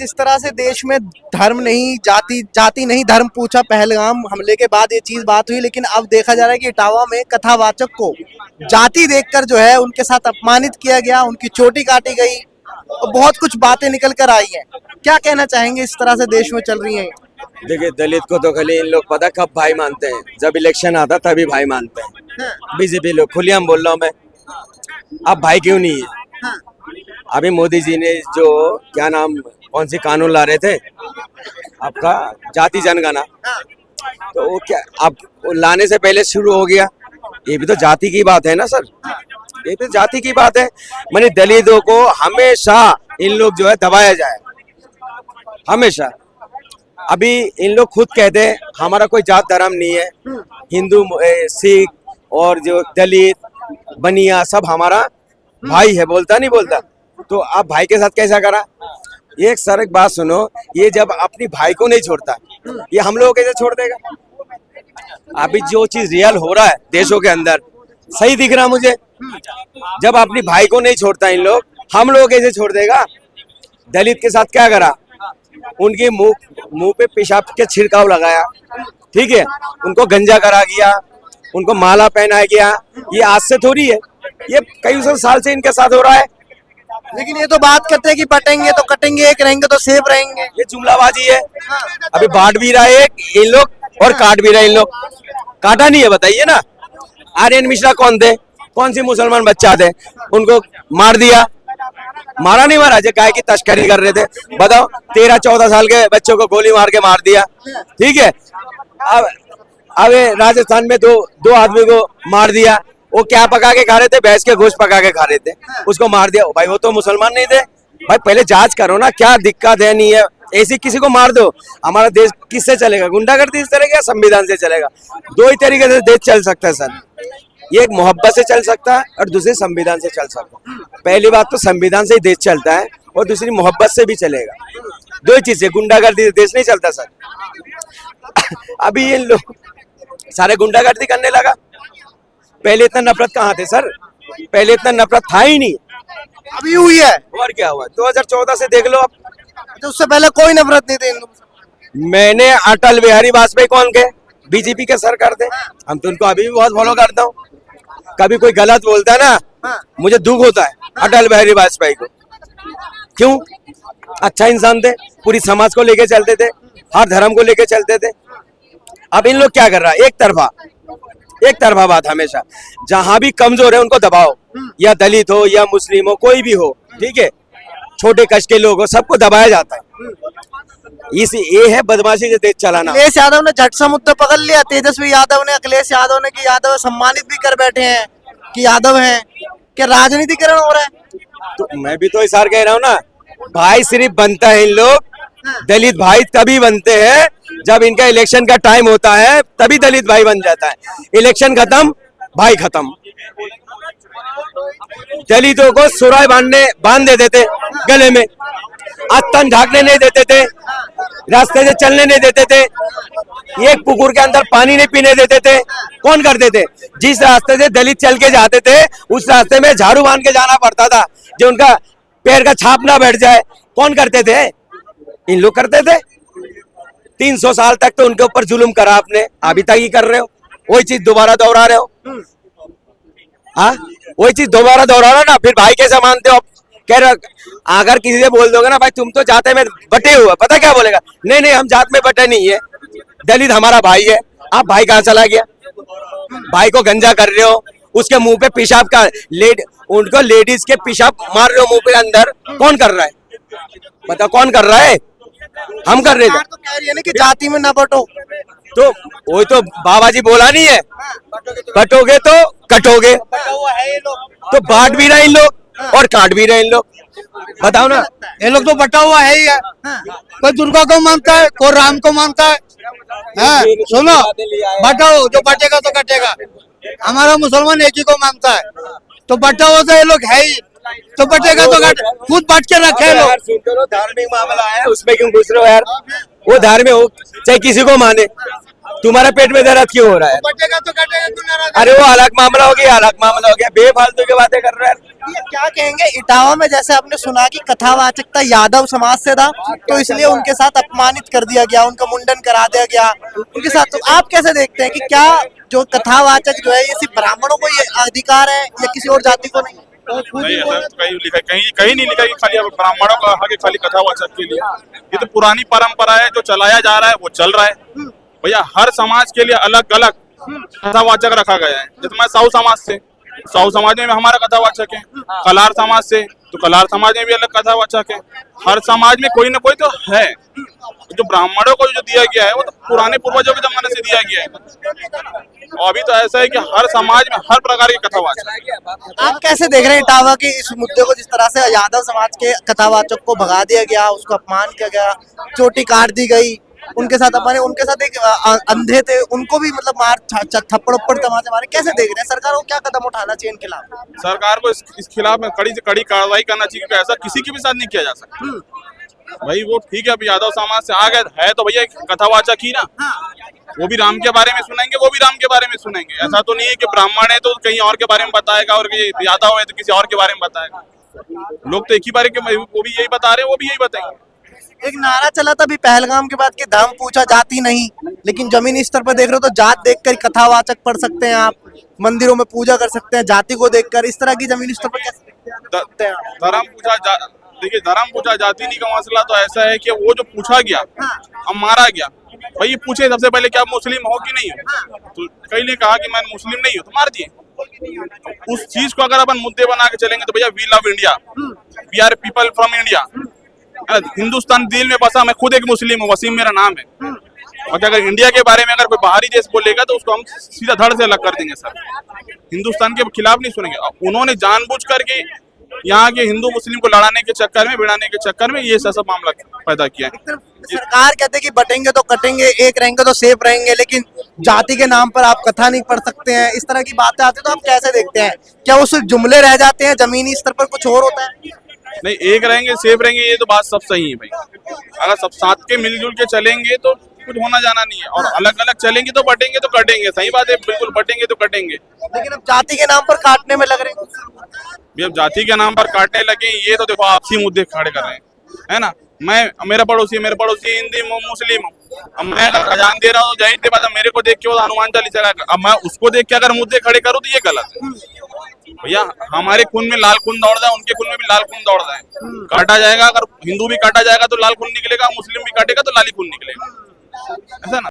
जिस तरह से देश में धर्म नहीं जाति नहीं धर्म पूछा पहलगाम हमले के बाद ये चीज बात हुई, लेकिन अब देखा जा रहा है कि इटावा में कथावाचक को जाति देखकर जो है उनके साथ अपमानित किया गया, उनकी चोटी काटी गई और बहुत कुछ बातें निकल कर आई हैं। क्या कहना चाहेंगे इस तरह से देश में चल रही है? देखिए, दलित को तो खाली इन लोग पता कब भाई मानते हैं, जब इलेक्शन आता तभी भाई मानते हैं। बीजेपी लोग खुलेआम बोल रहा हूँ मैं, अब भाई क्यों नहीं है? अभी मोदी जी ने जो क्या नाम कौन सी कानून ला रहे थे आपका जाति जनगणना, तो वो क्या अब लाने से पहले शुरू हो गया। ये भी तो जाति की बात है ना सर, ये भी जाति की बात है। माने दलितों को हमेशा इन लोग जो है दबाया जाए, हमेशा। अभी इन लोग खुद कहते हैं हमारा कोई जात धर्म नहीं है, हिंदू सिख और जो दलित बनिया सब हमारा भाई है, बोलता नहीं बोलता। तो आप भाई के साथ कैसा करा? एक सर एक बात सुनो, ये जब अपनी भाई को नहीं छोड़ता, ये हम लोगों को कैसे छोड़ देगा? अभी जो चीज रियल हो रहा है देशों के अंदर, सही दिख रहा मुझे। जब अपनी भाई को नहीं छोड़ता इन लोग, हम लोग कैसे छोड़ देगा? दलित के साथ क्या करा? उनके मुंह पे पेशाब के छिड़काव लगाया, ठीक है, उनको गंजा करा गया, उनको माला पहनाया गया। ये आज से थोड़ी है, ये कई सौ साल से इनके साथ हो रहा है। लेकिन ये तो बात करते हैं कि बटेंगे तो कटेंगे, एक रहेंगे तो सेफ रहेंगे। ये जुमलाबाजी है। अभी बांट भी रहा है इन लोग और काट भी रहे इन लोग। काटा नहीं है, बताइए ना। आर्यन मिश्रा कौन थे? कौन सी मुसलमान बच्चा थे? उनको मार दिया, मारा नहीं मारा, जो गाय की तस्करी कर रहे थे। बताओ, 13-14 साल के बच्चों को गोली मार के मार दिया, ठीक है। अब राजस्थान में दो आदमी को मार दिया। वो क्या पका के खा रहे थे? भैंस के गोश्त पका के खा रहे थे, उसको मार दिया। भाई वो तो मुसलमान नहीं थे। भाई पहले जांच करो ना, क्या दिक्कत है नहीं है। ऐसे किसी को मार दो, हमारा देश किससे चलेगा? गुंडागर्दी से चलेगा या संविधान से चलेगा? दो ही तरीके से देश चल सकता है सर। ये एक मोहब्बत से चल सकता है और दूसरे संविधान से चल सकता है। पहली बात तो संविधान से ही देश चलता है और दूसरी मोहब्बत से भी चलेगा। दो ही चीजें, गुंडागर्दी से देश नहीं चलता सर। अभी ये लोग सारे गुंडागर्दी करने लगा। पहले इतना नफरत कहाँ थे सर? पहले इतना नफरत था ही नहीं, अभी हुई है। और क्या हुआ? 2014 से देख लो आप। तो उससे पहले कोई नफरत नहीं थी। मैंने अटल बिहारी वाजपेयी कौन के? बीजेपी के सरकार थे। हम तो उनको अभी भी बहुत फॉलो करता हूँ। कभी कोई गलत बोलता है ना, मुझे दुख होता है अटल बिहारी वाजपेयी को। क्यों? अच्छा इंसान थे, पूरी समाज को लेके चलते थे, हर धर्म को लेके चलते थे। अब इन लोग क्या कर रहा है? एक तरफा बात हमेशा। जहां भी कमजोर है उनको दबाओ, या दलित हो या मुस्लिम हो, कोई भी हो, ठीक है, छोटे कश के लोग हो, सबको दबाया जाता है। ये है बदमाशी से देश चलाना। अखिलेश यादव ने झट सा मुद्दा पकड़ लिया। तेजस्वी यादव ने अखिलेश यादव ने कि यादव सम्मानित भी कर बैठे हैं कि यादव हैं। क्या राजनीतिकरण हो रहा है? तो मैं भी तो इशार कह रहा हूँ ना, भाई सिर्फ बनता है इन लोग, दलित भाई तभी बनते हैं जब इनका इलेक्शन का टाइम होता है, तभी दलित भाई बन जाता है। इलेक्शन खत्म, भाई खत्म। दलितों को सुराय बांध देते थे गले में, तन ढाकने नहीं देते थे, रास्ते से चलने नहीं देते थे, एक पुकुर के अंदर पानी नहीं पीने देते थे। कौन करते थे? जिस रास्ते से दलित चल के जाते थे उस रास्ते में झाड़ू बांध के जाना पड़ता था, जो उनका पैर का छाप ना बैठ जाए। कौन करते थे? इन लोग करते थे। 300 साल तक तो उनके ऊपर जुल्म करा आपने, अभी तक ही कर रहे हो। वही चीज दोबारा दोहरा रहे हो। हाँ, वही चीज दोबारा दोहरा रहे हो ना, फिर भाई कैसे मानते हो? कह रहे अगर किसी से बोल दोगे ना भाई तुम तो जाते में बटे हुए, पता क्या बोलेगा? नहीं नहीं, हम जात में बटे नहीं है, दलित हमारा भाई है। आप भाई कहाँ चला गया? भाई को गंजा कर रहे हो, उसके मुंह पे पेशाब का उनको लेडीज के पेशाब मार रहे हो मुंह पे अंदर। कौन कर रहा है? पता कौन कर रहा है? हम कर रहे थे। तो कह रही है ना कि जाति में न बटो। तो वही तो बाबा जी बोला नहीं है, बटोगे तो कटोगे। तो बांट भी रहे इन लोग और काट भी रहे इन लोग। बताओ ना, ये लोग तो बटा हुआ है ही है। कोई दुर्गा को मानता है, कोई राम को मानता है। सुनो, बटाओ, जो बटेगा तो कटेगा। हमारा मुसलमान एक ही को मानता है, तो बटा हुआ तो ये लोग है ही, तो बटेगा तो खुद बांट के रखे लोग। धार्मिक मामला है, उसमें क्यों घुस रहे हो यार? वो धार्मिक हो चाहे किसी को माने, तुम्हारे पेट में दर्द क्यों हो रहा है? बटेगा तो कटेगा, क्यों नाराज? अरे वो अलग मामला हो गया, अलग मामला हो गया, बेफालतू की बातें कर रहे हैं। ये क्या कहेंगे इटावा में, जैसे आपने सुना कि कथावाचकता यादव समाज से था तो इसलिए उनके साथ अपमानित कर दिया गया, उनका मुंडन करा दिया गया उनके साथ, तो आप कैसे देखते हैं कि क्या जो कथावाचक जो है ये सिर्फ ब्राह्मणों को ये अधिकार है या किसी और जाति को नहीं? नहीं, ऐसा तो कहीं लिखा है, कहीं कहीं नहीं लिखा कि खाली अब ब्राह्मणों का हक है खाली कथावाचक के लिए। ये तो पुरानी परंपरा है, जो चलाया जा रहा है वो चल रहा है भैया। हर समाज के लिए अलग अलग कथावाचक रखा गया है। जैसे मैं साहू समाज से, साहू समाज में हमारा कथावाचक है। कलार समाज से तो कलार समाज में भी अलग कथावाचक है। हर समाज में कोई ना कोई तो है। जो ब्राह्मणों को जो दिया गया है वो तो पुराने पूर्वजों के जमाने से दिया गया है, और अभी तो ऐसा है कि हर समाज में हर प्रकार की कथावाचक है। आप कैसे देख रहे हैं इटावा के इस मुद्दे को, जिस तरह से यादव समाज के कथावाचक को भगा दिया गया, उसको अपमान किया गया, चोटी काट दी गई, उनके साथ अपने उनके साथ एक अंधे थे उनको भी मतलब मार थप्पड़ उप्पड़ तमाचे मारे, कैसे देख रहे हैं? सरकार को क्या कदम उठाना चाहिए इनके खिलाफ? सरकार को इस खिलाफ में कड़ी से कड़ी कार्रवाई करना चाहिए, क्योंकि ऐसा किसी के भी साथ नहीं किया जा सकता भाई। वो ठीक है, अब यादव समाज से आ गए है तो भैया कथावाचक ही ना, वो भी राम के बारे में सुनेंगे, वो भी राम के बारे में सुनेंगे। ऐसा तो नहीं है कि ब्राह्मण है तो कहीं और के बारे में बताएगा और यादव है तो किसी और के बारे में बताएगा। लोग तो एक ही बारे के, वो भी यही बता रहे हैं, वो भी यही बताएंगे। एक नारा चला था अभी पहलगाम के बाद कि धर्म पूछा जाति नहीं, लेकिन जमीनी स्तर पर देख रहे हो तो जात देखकर कथावाचक पढ़ सकते हैं आप, मंदिरों में पूजा कर सकते हैं जाति को देखकर। इस तरह की जमीनी स्तर पर कैसे देखते हैं आप? धर्म पूछा देखिए, धर्म पूछा जाति नहीं का मसला तो ऐसा है कि वो जो पूछा गया अब मारा गया, भाई ये पूछे सबसे पहले क्या मुस्लिम हो कि नहीं हो, तो कई ने कहा कि मैं मुस्लिम नहीं हूँ तो मार दिए। उस चीज को अगर अपन मुद्दे बना के चलेंगे तो भैया we love India, we are people from India, Hindustan दिल में बसा, मैं खुद एक मुस्लिम हूँ, वसीम मेरा नाम है। और अगर इंडिया के बारे में अगर कोई बाहरी देश बोलेगा तो उसको हम सीधा धड़ से अलग कर देंगे सर। हिंदुस्तान के खिलाफ नहीं सुनेंगे। उन्होंने जानबूझ करके यहाँ के हिंदू मुस्लिम को लड़ाने के चक्कर में, भिड़ाने के चक्कर में ये सब मामला पैदा किया है। सरकार कहते हैं कि बटेंगे तो कटेंगे, एक रहेंगे तो सेफ रहेंगे, लेकिन जाति के नाम पर आप कथा नहीं पढ़ सकते हैं, इस तरह की बातें आती है तो आप कैसे देखते हैं? क्या वो सिर्फ जुमले रह जाते हैं, जमीनी स्तर पर कुछ और होता है? नहीं, एक रहेंगे सेफ रहेंगे ये तो बात सब सही है भाई। अगर सब साथ के मिलजुल के चलेंगे तो कुछ होना जाना नहीं है, और अलग अलग चलेंगे तो बटेंगे तो कटेंगे, सही बात है, बिल्कुल बटेंगे तो कटेंगे। लेकिन अब जाति के नाम पर काटने में लग रहे हैं। अब जाति के नाम पर काटने लगे, ये तो देखो आपसी मुद्दे खड़े कर रहे हैं, है ना। मेरा पड़ोसी हिंदी मुस्लिम हूँ, अब मैं अगर अजान दे रहा हूँ जाहिर सी बात है मेरे को देख के वो हनुमान चालीसा, अब मैं उसको देख के अगर मुद्दे खड़े करूँ तो ये गलत है भैया। हमारे खून में लाल खून दौड़ रहा है, उनके खून में भी लाल खून दौड़ रहा है। काटा जाएगा, अगर हिंदू भी काटा जाएगा तो लाल खून निकलेगा, मुस्लिम भी काटेगा तो लाली खून निकलेगा, ऐसा ना।